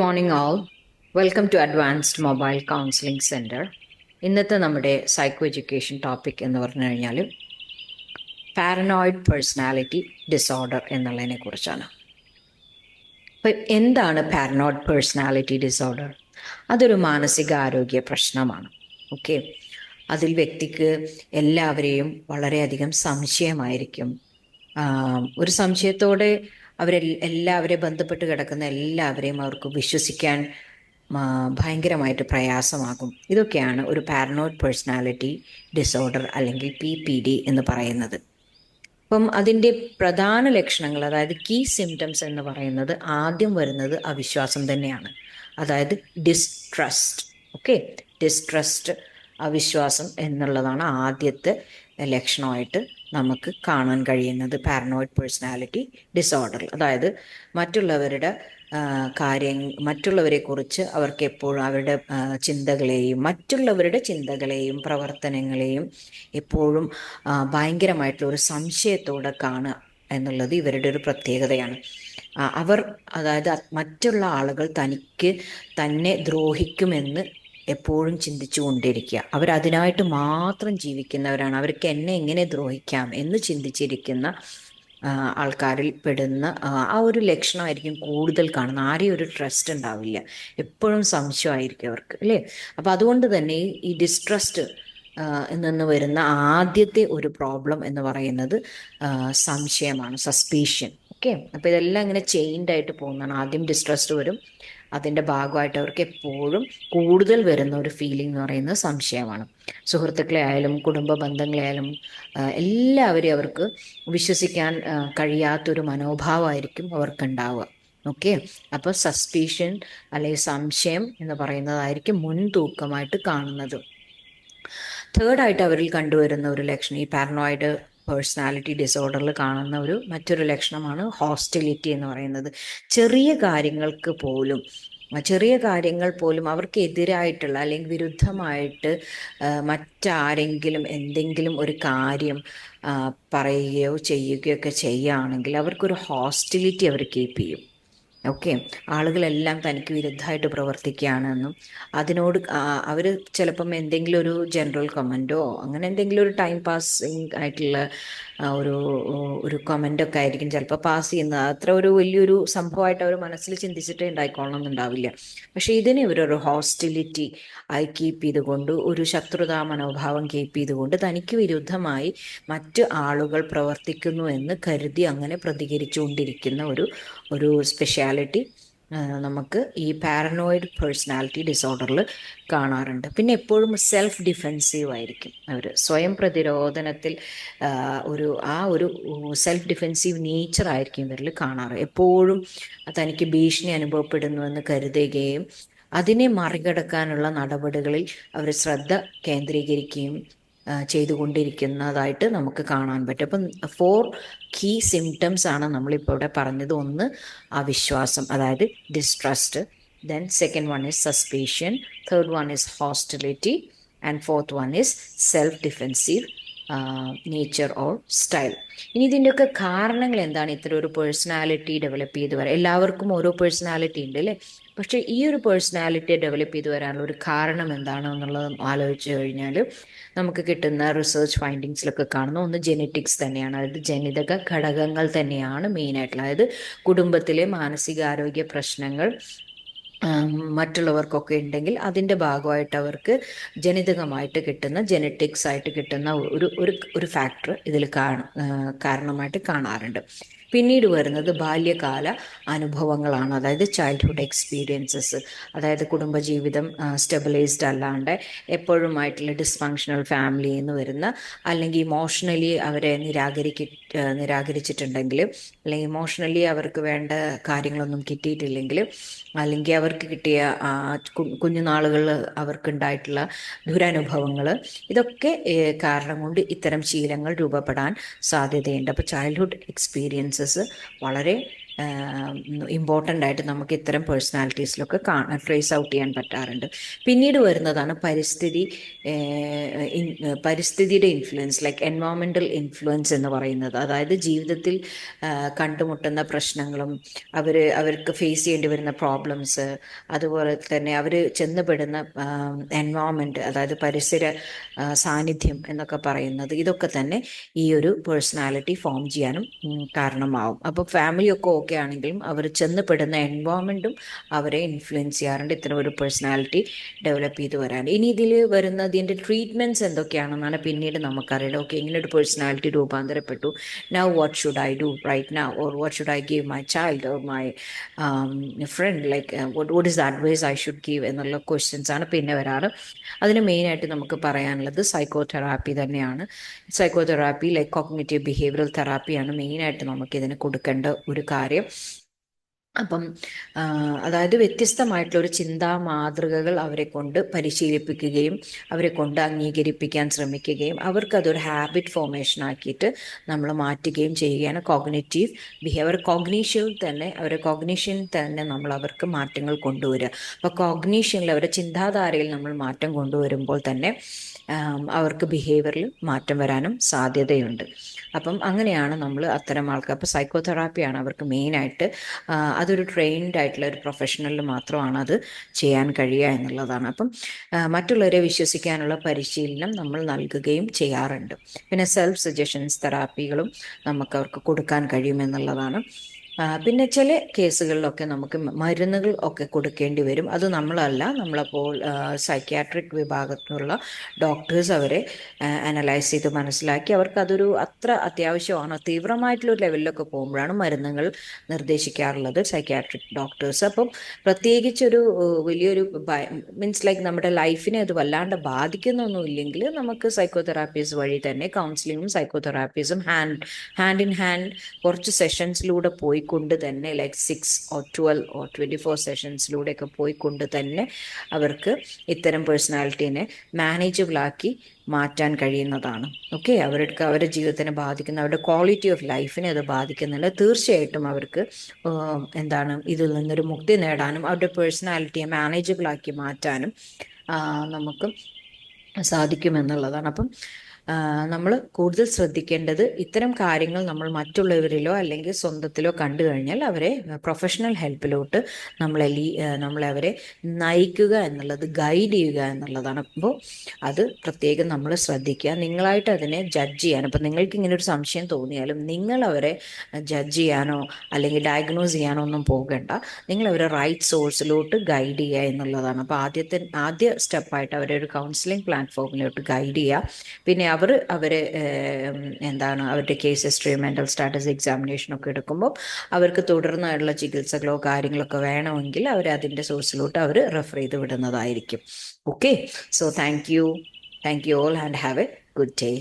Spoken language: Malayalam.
Morning all, welcome to advanced mobile counselling centre. ഇന്നത്തെ നമ്മുടെ സൈക്കോ എഡ്യൂക്കേഷൻ ടോപ്പിക് എന്ന് പറഞ്ഞു കഴിഞ്ഞാൽ പാരനോയിഡ് പേഴ്സണാലിറ്റി ഡിസോർഡർ എന്നുള്ളതിനെ കുറിച്ചാണ്. അപ്പം എന്താണ് പാരനോയിഡ് പേഴ്സണാലിറ്റി ഡിസോർഡർ? അതൊരു മാനസികാരോഗ്യ പ്രശ്നമാണ്. ഓക്കെ, അതിൽ വ്യക്തിക്ക് എല്ലാവരെയും വളരെയധികം സംശയമായിരിക്കും. ഒരു സംശയത്തോടെ എല്ലാവരെയും ബന്ധപ്പെട്ട് കിടക്കുന്ന എല്ലാവരെയും അവർക്ക് വിശ്വസിക്കാൻ ഭയങ്കരമായിട്ട് പ്രയാസമാകും. ഇതൊക്കെയാണ് ഒരു പാരനോയിഡ് പേഴ്സണാലിറ്റി ഡിസോർഡർ അല്ലെങ്കിൽ PPD എന്ന് പറയുന്നത്. അപ്പം അതിൻ്റെ പ്രധാന ലക്ഷണങ്ങൾ, അതായത് കീ സിംറ്റംസ് എന്ന് പറയുന്നത്, ആദ്യം വരുന്നത് അവിശ്വാസം തന്നെയാണ്. അതായത് ഡിസ്ട്രസ്റ്റ്. ഓക്കെ, ഡിസ്ട്രസ്റ്റ്, അവിശ്വാസം എന്നുള്ളതാണ് ആദ്യത്തെ ലക്ഷണമായിട്ട് നമുക്ക് കാണാൻ കഴിയുന്നത് പാരനോയിഡ് പേഴ്സണാലിറ്റി ഡിസോർഡർ. അതായത് മറ്റുള്ളവരെക്കുറിച്ച് അവർക്ക് എപ്പോഴും അവരുടെ മറ്റുള്ളവരുടെ ചിന്തകളെയും പ്രവർത്തനങ്ങളെയും എപ്പോഴും ഭയങ്കരമായിട്ടുള്ള ഒരു സംശയത്തോടെ കാണുക എന്നുള്ളത് ഇവരുടെ ഒരു പ്രത്യേകതയാണ്. അതായത് മറ്റുള്ള ആളുകൾ തന്നെ ദ്രോഹിക്കുമെന്ന് എപ്പോഴും ചിന്തിച്ചു കൊണ്ടിരിക്കുക. അവരതിനായിട്ട് മാത്രം ജീവിക്കുന്നവരാണ്. അവർക്ക് എന്നെ എങ്ങനെ ദ്രോഹിക്കാം എന്ന് ചിന്തിച്ചിരിക്കുന്ന ആൾക്കാരിൽ പെടുന്ന ആ ഒരു ലക്ഷണമായിരിക്കും കൂടുതൽ കാണുന്നത്. ആരെയും ഒരു ട്രസ്റ്റ് ഉണ്ടാവില്ല, എപ്പോഴും സംശയമായിരിക്കും അവർക്ക്, അല്ലേ? അപ്പം അതുകൊണ്ട് തന്നെ ഈ ഡിസ്ട്രസ്റ്റ് നിന്ന് വരുന്ന ആദ്യത്തെ ഒരു പ്രോബ്ലം എന്ന് പറയുന്നത് സംശയമാണ്, സസ്പീഷ്യൻ. ഓക്കെ, അപ്പോൾ ഇതെല്ലാം ഇങ്ങനെ ചെയിൻഡ് ആയിട്ട് പോകുന്നതാണ്. ആദ്യം ഡിസ്ട്രസ്റ്റ് വരും, അതിൻ്റെ ഭാഗമായിട്ട് അവർക്ക് എപ്പോഴും കൂടുതൽ വരുന്ന ഒരു ഫീലിംഗ് എന്ന് പറയുന്നത് സംശയമാണ്. സുഹൃത്തുക്കളെ ആയാലും കുടുംബ ബന്ധങ്ങളെ ആയാലും എല്ലാവരെയും അവർക്ക് വിശ്വസിക്കാൻ കഴിയാത്തൊരു മനോഭാവമായിരിക്കും അവർക്കുണ്ടാവുക. ഓക്കെ, അപ്പോൾ സസ്പീഷൻ അല്ലെങ്കിൽ സംശയം എന്ന് പറയുന്നതായിരിക്കും മുൻതൂക്കമായിട്ട് കാണുന്നത്. തേർഡായിട്ട് അവരിൽ കണ്ടുവരുന്ന ഒരു ലക്ഷണം, ഈ പാരനോയിഡ് പേഴ്സണാലിറ്റി ഡിസോർഡറിൽ കാണുന്ന മറ്റൊരു ലക്ഷണമാണ് ഹോസ്റ്റിലിറ്റി എന്ന് പറയുന്നത്. ചെറിയ കാര്യങ്ങൾ പോലും അവർക്ക് എതിരായിട്ടുള്ള അല്ലെങ്കിൽ വിരുദ്ധമായിട്ട് മറ്റാരെങ്കിലും എന്തെങ്കിലും ഒരു കാര്യം പറയുകയോ ചെയ്യുകയോ ഒക്കെ ചെയ്യുകയാണെങ്കിൽ അവർക്കൊരു ഹോസ്റ്റിലിറ്റി അവർ കീപ്പ് ചെയ്യും. ഓക്കെ, ആളുകളെല്ലാം തനിക്ക് വിരുദ്ധമായിട്ട് പ്രവർത്തിക്കുകയാണെന്നും അതിനോട് അവർ ചിലപ്പം എന്തെങ്കിലും ഒരു ജനറൽ കമൻറ്റോ അങ്ങനെ എന്തെങ്കിലും ഒരു ടൈം പാസിങ് ആയിട്ടുള്ള ഒരു കമൻ്റൊക്കെ ആയിരിക്കും ചിലപ്പോൾ പാസ് ചെയ്യുന്നത്. അത്ര ഒരു വലിയൊരു സംഭവമായിട്ട് അവർ മനസ്സിൽ ചിന്തിച്ചിട്ടേ ഉണ്ടായിക്കൊള്ളണമെന്നുണ്ടാവില്ല. പക്ഷേ ഇതിനെ ഇവരൊരു ഹോസ്റ്റിലിറ്റി ആയി കീപ്പ് ചെയ്തുകൊണ്ട്, ഒരു ശത്രുതാ മനോഭാവം കീപ്പ് ചെയ്തുകൊണ്ട് തനിക്ക് വിരുദ്ധമായി മറ്റ് ആളുകൾ പ്രവർത്തിക്കുന്നു എന്ന് കരുതി അങ്ങനെ പ്രതികരിച്ചുകൊണ്ടിരിക്കുന്ന ഒരു സ്പെഷ്യാലിറ്റി നമുക്ക് ഈ പാരനോയിഡ് പേഴ്സണാലിറ്റി ഡിസോർഡറിൽ കാണാറുണ്ട്. പിന്നെ എപ്പോഴും സെൽഫ് ഡിഫെൻസീവ് ആയിരിക്കും അവർ, സ്വയം പ്രതിരോധനത്തിൽ ഒരു സെൽഫ് ഡിഫെൻസീവ് നേച്ചറായിരിക്കും ഇവരിൽ കാണാറ്. എപ്പോഴും തനിക്ക് ഭീഷണി അനുഭവപ്പെടുന്നുവെന്ന് കരുതുകയും അതിനെ മറികടക്കാനുള്ള നടപടികളിൽ അവർ ശ്രദ്ധ കേന്ദ്രീകരിക്കുകയും ചെയ്തുകൊണ്ടിരിക്കുന്നതായിട്ട് നമുക്ക് കാണാൻ പറ്റും. അപ്പം 4 കീ സിംറ്റംസ് ആണ് നമ്മളിപ്പോൾ ഇവിടെ പറഞ്ഞത്. ഒന്ന് അവിശ്വാസം, അതായത് distrust. Then second one is suspicion, third one is hostility, and fourth one is self defensive nature or style. ഇനി ഇതിൻ്റെയൊക്കെ കാരണങ്ങൾ എന്താണ് ഇത്തരം ഒരു പേഴ്സണാലിറ്റി ഡെവലപ്പ് ചെയ്ത് വരാൻ? എല്ലാവർക്കും ഓരോ പേഴ്സണാലിറ്റി ഉണ്ട്, അല്ലേ? പക്ഷേ ഈ ഒരു പേഴ്സണാലിറ്റിയെ ഡെവലപ്പ് ചെയ്ത് വരാനുള്ള ഒരു കാരണം എന്താണ് എന്നുള്ളത് ആലോചിച്ച് കഴിഞ്ഞാൽ നമുക്ക് കിട്ടുന്ന റിസർച്ച് ഫൈൻഡിങ്സിലൊക്കെ കാണുന്ന ഒന്ന് ജെനറ്റിക്സ് തന്നെയാണ്. അതായത് ജനിതക ഘടകങ്ങൾ തന്നെയാണ് മെയിനായിട്ടുള്ള. അതായത് കുടുംബത്തിലെ മാനസികാരോഗ്യ പ്രശ്നങ്ങൾ മറ്റുള്ളവർക്കൊക്കെ ഉണ്ടെങ്കിൽ അതിൻ്റെ ഭാഗമായിട്ട് അവർക്ക് ജനിതകമായിട്ട് കിട്ടുന്ന, ജെനറ്റിക്സ് ആയിട്ട് കിട്ടുന്ന ഒരു ഫാക്ടർ ഇതിൽ കാരണമായിട്ട് കാണാറുണ്ട്. പിന്നീട് വരുന്നത് ബാല്യകാല അനുഭവങ്ങളാണ്, അതായത് ചൈൽഡ്ഹുഡ് എക്സ്പീരിയൻസസ്. അതായത് കുടുംബജീവിതം സ്റ്റെബിലൈസ്ഡ് അല്ലാണ്ട് എപ്പോഴുമായിട്ടുള്ള ഡിസ്ഫങ്ഷണൽ ഫാമിലിയിൽ നിന്ന് വരുന്ന, അല്ലെങ്കിൽ ഇമോഷണലി അവരെ നിരാകരിച്ചിട്ടുണ്ടെങ്കിൽ, അല്ലെങ്കിൽ ഇമോഷണലി അവർക്ക് വേണ്ട കാര്യങ്ങളൊന്നും കിട്ടിയിട്ടില്ലെങ്കിൽ, അല്ലെങ്കിൽ അവർക്ക് കിട്ടിയ കുഞ്ഞുനാളുകൾ അവർക്കുണ്ടായിട്ടുള്ള ദുരനുഭവങ്ങൾ, ഇതൊക്കെ കാരണം കൊണ്ട് ഇത്തരം ശീലങ്ങൾ രൂപപ്പെടാൻ സാധ്യതയുണ്ട്. അപ്പോൾ ചൈൽഡ്ഹുഡ് എക്സ്പീരിയൻസസ് വളരെ ഇമ്പോർട്ടൻ്റ് ആയിട്ട് നമുക്ക് ഇത്തരം പേഴ്സണാലിറ്റീസിലൊക്കെ ട്രേസ് ഔട്ട് ചെയ്യാൻ പറ്റാറുണ്ട്. പിന്നീട് വരുന്നതാണ് പരിസ്ഥിതിയുടെ ഇൻഫ്ലുവൻസ്, ലൈക്ക് എൻവയോൺമെൻറ്റൽ ഇൻഫ്ലുവൻസ് എന്ന് പറയുന്നത്. അതായത് ജീവിതത്തിൽ കണ്ടുമുട്ടുന്ന പ്രശ്നങ്ങളും അവർക്ക് ഫേസ് ചെയ്യേണ്ടി വരുന്ന പ്രോബ്ലംസ്, അതുപോലെ തന്നെ അവർ ചെന്നുപെടുന്ന എൻവയോൺമെൻറ്റ്, അതായത് പരിസര സാന്നിധ്യം എന്നൊക്കെ പറയുന്നത്, ഇതൊക്കെ തന്നെ ഈ ഒരു പേഴ്സണാലിറ്റി ഫോം ചെയ്യാനും കാരണമാവും. അപ്പോൾ ഫാമിലിയൊക്കെ ഓക്കെ ആണെങ്കിലും അവർ ചെന്നുപെടുന്ന എൻവയോൺമെൻറ്റും അവരെ ഇൻഫ്ലുവൻസ് ചെയ്യാറുണ്ട് ഇത്തരം ഒരു പേഴ്സണാലിറ്റി ഡെവലപ്പ് ചെയ്ത് വരാൻ. ഇനി ഇതിൽ വരുന്ന ഇതിൻ്റെ ട്രീറ്റ്മെൻറ്റ്സ് എന്തൊക്കെയാണെന്നാണ് പിന്നീട് നമുക്കറിയാം. ഓക്കെ, ഇങ്ങനെ ഒരു പേഴ്സണാലിറ്റി രൂപാന്തരപ്പെട്ടു, now what should I do right now, or what should I give my child or my friend, like what is the advice I should give എന്നുള്ള ക്വസ്റ്റ്യൻസ് ആണ് പിന്നെ വരാറ്. അതിന് മെയിനായിട്ട് നമുക്ക് പറയാനുള്ളത് സൈക്കോതെറാപ്പി തന്നെയാണ്. സൈക്കോതെറാപ്പി ലൈക്ക് കോഗ്നിറ്റീവ് ബിഹേവിയറൽ തെറാപ്പിയാണ് മെയിനായിട്ട് നമുക്ക് ഇതിന് കൊടുക്കേണ്ട ഒരു കാര്യം. അപ്പം അതായത് വ്യത്യസ്തമായിട്ടുള്ള ഒരു ചിന്താ മാതൃകകൾ അവരെ കൊണ്ട് പരിശീലിപ്പിക്കുകയും അവരെ കൊണ്ട് അംഗീകരിപ്പിക്കാൻ ശ്രമിക്കുകയും അവർക്കതൊരു ഹാബിറ്റ് ഫോർമേഷൻ ആക്കിയിട്ട് നമ്മൾ മാറ്റുകയും ചെയ്യുകയാണ് കോഗ്നിറ്റീവ് ബിഹേവിയർ. അവരെ കോഗ്നീഷൻ തന്നെ നമ്മൾ അവർക്ക് മാറ്റങ്ങൾ കൊണ്ടുവരിക. അപ്പോൾ കോഗ്നീഷനിൽ അവരുടെ ചിന്താധാരയിൽ നമ്മൾ മാറ്റം കൊണ്ടുവരുമ്പോൾ തന്നെ അവർക്ക് ബിഹേവിയറിൽ മാറ്റം വരാനും സാധ്യതയുണ്ട്. അപ്പം അങ്ങനെയാണ് നമ്മൾ അത്തരം ആൾക്കാർ, അപ്പോൾ സൈക്കോതെറാപ്പിയാണ് അവർക്ക് മെയിനായിട്ട്. അതൊരു ട്രെയിൻഡ് ആയിട്ടുള്ള ഒരു പ്രൊഫഷണലിൽ മാത്രമാണ് അത് ചെയ്യാൻ കഴിയുക എന്നുള്ളതാണ്. അപ്പം മറ്റുള്ളവരെ വിശ്വസിക്കാനുള്ള പരിശീലനം നമ്മൾ നൽകുകയും ചെയ്യാറുണ്ട്. പിന്നെ സെൽഫ് സജഷൻസ് തെറാപ്പികളും നമുക്ക് അവർക്ക് കൊടുക്കാൻ കഴിയുമെന്നുള്ളതാണ്. പിന്നെ ചില കേസുകളിലൊക്കെ നമുക്ക് മരുന്നുകൾ ഒക്കെ കൊടുക്കേണ്ടി വരും. അത് നമ്മളപ്പോൾ സൈക്യാട്രിക് വിഭാഗത്തിലുള്ള ഡോക്ടേഴ്സ് അവരെ അനലൈസ് ചെയ്ത് മനസ്സിലാക്കി അവർക്കതൊരു അത്ര അത്യാവശ്യമാണോ, തീവ്രമായിട്ടുള്ളൊരു ലെവലിലൊക്കെ പോകുമ്പോഴാണ് മരുന്നുകൾ നിർദ്ദേശിക്കാറുള്ളത് സൈക്യാട്രിക് ഡോക്ടേഴ്സ്. അപ്പം പ്രത്യേകിച്ചൊരു വലിയൊരു മീൻസ് ലൈക്ക് നമ്മുടെ ലൈഫിനെ അത് വല്ലാണ്ട് ബാധിക്കുന്നൊന്നും ഇല്ലെങ്കിൽ നമുക്ക് സൈക്കോതെറാപ്പീസ് വഴി തന്നെ കൗൺസിലിങ്ങും സൈക്കോതെറാപ്പീസും ഹാൻഡ് ഇൻ ഹാൻഡ് കുറച്ച് സെഷൻസിലൂടെ പോയിക്കൊണ്ട് തന്നെ, ലൈക്ക് 6 or 12 or 24 സെഷൻസിലൂടെയൊക്കെ പോയിക്കൊണ്ട് തന്നെ അവർക്ക് ഇത്തരം പേഴ്സണാലിറ്റീനെ മാനേജബിളാക്കി മാറ്റാൻ കഴിയുന്നതാണ്. ഓക്കെ, അവരുടെ ജീവിതത്തിനെ ബാധിക്കുന്ന, അവരുടെ ക്വാളിറ്റി ഓഫ് ലൈഫിനെ അത് ബാധിക്കുന്നുണ്ട്. തീർച്ചയായിട്ടും അവർക്ക് ഇതിൽ നിന്നൊരു മുക്തി നേടാനും അവരുടെ പേഴ്സണാലിറ്റിയെ മാനേജബിളാക്കി മാറ്റാനും നമുക്ക് സാധിക്കുമെന്നുള്ളതാണ്. അപ്പം നമ്മൾ കൂടുതൽ ശ്രദ്ധിക്കേണ്ടത് ഇത്തരം കാര്യങ്ങൾ നമ്മൾ മറ്റുള്ളവരിലോ അല്ലെങ്കിൽ സ്വന്തത്തിലോ കണ്ടു കഴിഞ്ഞാൽ അവരെ പ്രൊഫഷണൽ ഹെൽപ്പിലോട്ട് നമ്മളവരെ നയിക്കുക എന്നുള്ളത്, ഗൈഡ് ചെയ്യുക എന്നുള്ളതാണ്. അപ്പോൾ അത് പ്രത്യേകം നമ്മൾ ശ്രദ്ധിക്കുക. നിങ്ങളായിട്ട് അതിനെ ജഡ്ജ് ചെയ്യാൻ, ഇപ്പം നിങ്ങൾക്ക് ഇങ്ങനെ ഒരു സംശയം തോന്നിയാലും നിങ്ങൾ അവരെ ജഡ്ജ് ചെയ്യാനോ അല്ലെങ്കിൽ ഡയഗ്നോസ് ചെയ്യാനോ ഒന്നും പോകണ്ട. നിങ്ങളവരെ റൈറ്റ് സോഴ്സിലോട്ട് ഗൈഡ് ചെയ്യുക എന്നുള്ളതാണ്. അപ്പോൾ ആദ്യ സ്റ്റെപ്പായിട്ട് അവരെ ഒരു കൗൺസിലിംഗ് പ്ലാറ്റ്ഫോമിലോട്ട് ഗൈഡ് ചെയ്യുക. പിന്നെ അവരുടെ കേസ് ഹിസ്റ്ററി, മെൻ്റൽ സ്റ്റാറ്റസ് എക്സാമിനേഷനൊക്കെ എടുക്കുമ്പോൾ അവർക്ക് തുടർന്നുള്ള ചികിത്സകളോ കാര്യങ്ങളൊക്കെ വേണമെങ്കിൽ അതിൻ്റെ സോഴ്സിലോട്ട് അവർ റെഫർ ചെയ്ത് വിടുന്നതായിരിക്കും. Okay, so thank you all and have a good day.